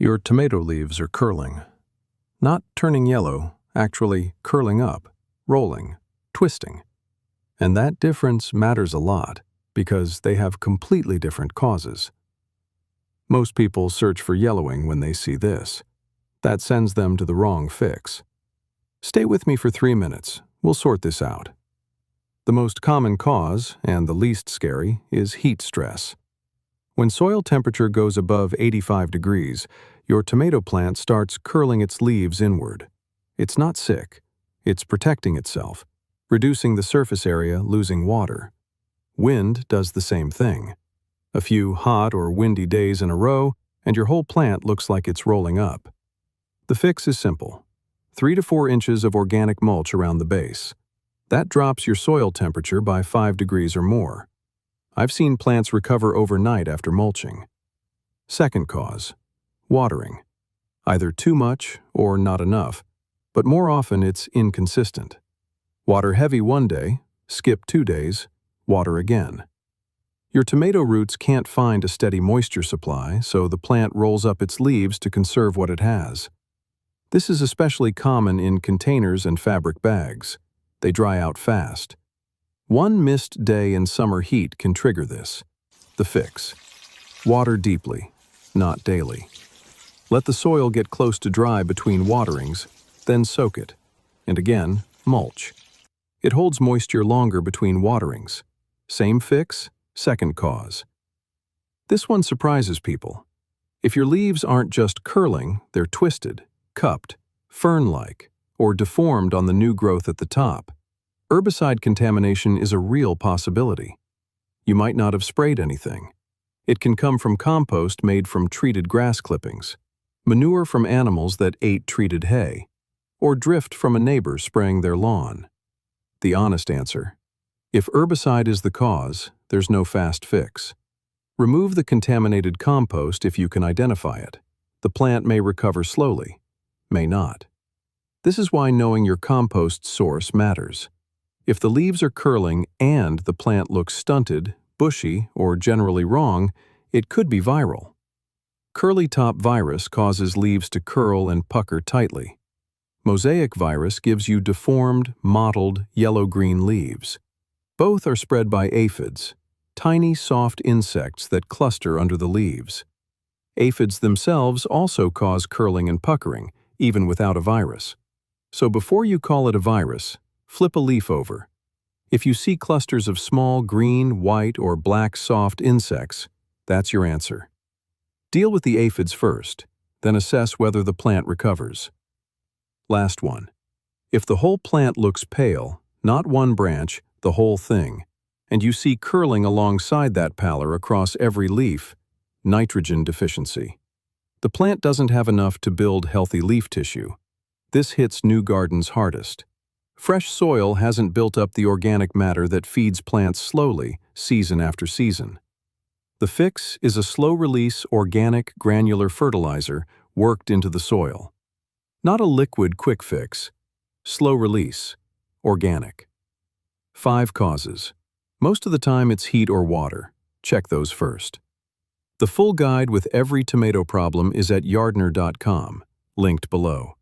Your tomato leaves are curling. Not turning yellow, actually curling up, rolling, twisting. And that difference matters a lot because they have completely different causes. Most people search for yellowing when they see this. That sends them to the wrong fix. Stay with me for 3 minutes. We'll sort this out. The most common cause, and the least scary, is heat stress. When soil temperature goes above 85 degrees, your tomato plant starts curling its leaves inward. It's not sick. It's protecting itself, reducing the surface area, losing water. Wind does the same thing. A few hot or windy days in a row, and your whole plant looks like it's rolling up. The fix is simple. 3 to 4 inches of organic mulch around the base. That drops your soil temperature by 5 degrees or more. I've seen plants recover overnight after mulching. Second cause, watering. Either too much or not enough, but more often it's inconsistent. Water heavy one day, skip 2 days, water again. Your tomato roots can't find a steady moisture supply, so the plant rolls up its leaves to conserve what it has. This is especially common in containers and fabric bags. They dry out fast. One missed day in summer heat can trigger this. The fix: water deeply, not daily. Let the soil get close to dry between waterings, then soak it. And again, mulch. It holds moisture longer between waterings. Same fix, second cause. This one surprises people. If your leaves aren't just curling, they're twisted, cupped, fern-like, or deformed on the new growth at the top. Herbicide contamination is a real possibility. You might not have sprayed anything. It can come from compost made from treated grass clippings, manure from animals that ate treated hay, or drift from a neighbor spraying their lawn. The honest answer: if herbicide is the cause, there's no fast fix. Remove the contaminated compost if you can identify it. The plant may recover slowly, may not. This is why knowing your compost source matters. If the leaves are curling and the plant looks stunted, bushy, or generally wrong, it could be viral. Curly top virus causes leaves to curl and pucker tightly. Mosaic virus gives you deformed, mottled, yellow-green leaves. Both are spread by aphids, tiny, soft insects that cluster under the leaves. Aphids themselves also cause curling and puckering, even without a virus. So before you call it a virus, flip a leaf over. If you see clusters of small green, white, or black soft insects, that's your answer. Deal with the aphids first, then assess whether the plant recovers. Last one. If the whole plant looks pale, not one branch, the whole thing, and you see curling alongside that pallor across every leaf, nitrogen deficiency. The plant doesn't have enough to build healthy leaf tissue. This hits new gardens hardest. Fresh soil hasn't built up the organic matter that feeds plants slowly, season after season. The fix is a slow-release organic granular fertilizer worked into the soil. Not a liquid quick fix. Slow release. Organic. 5 causes. Most of the time it's heat or water. Check those first. The full guide with every tomato problem is at Yardener.com, linked below.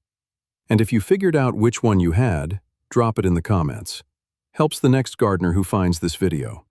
And if you figured out which one you had, drop it in the comments. Helps the next gardener who finds this video.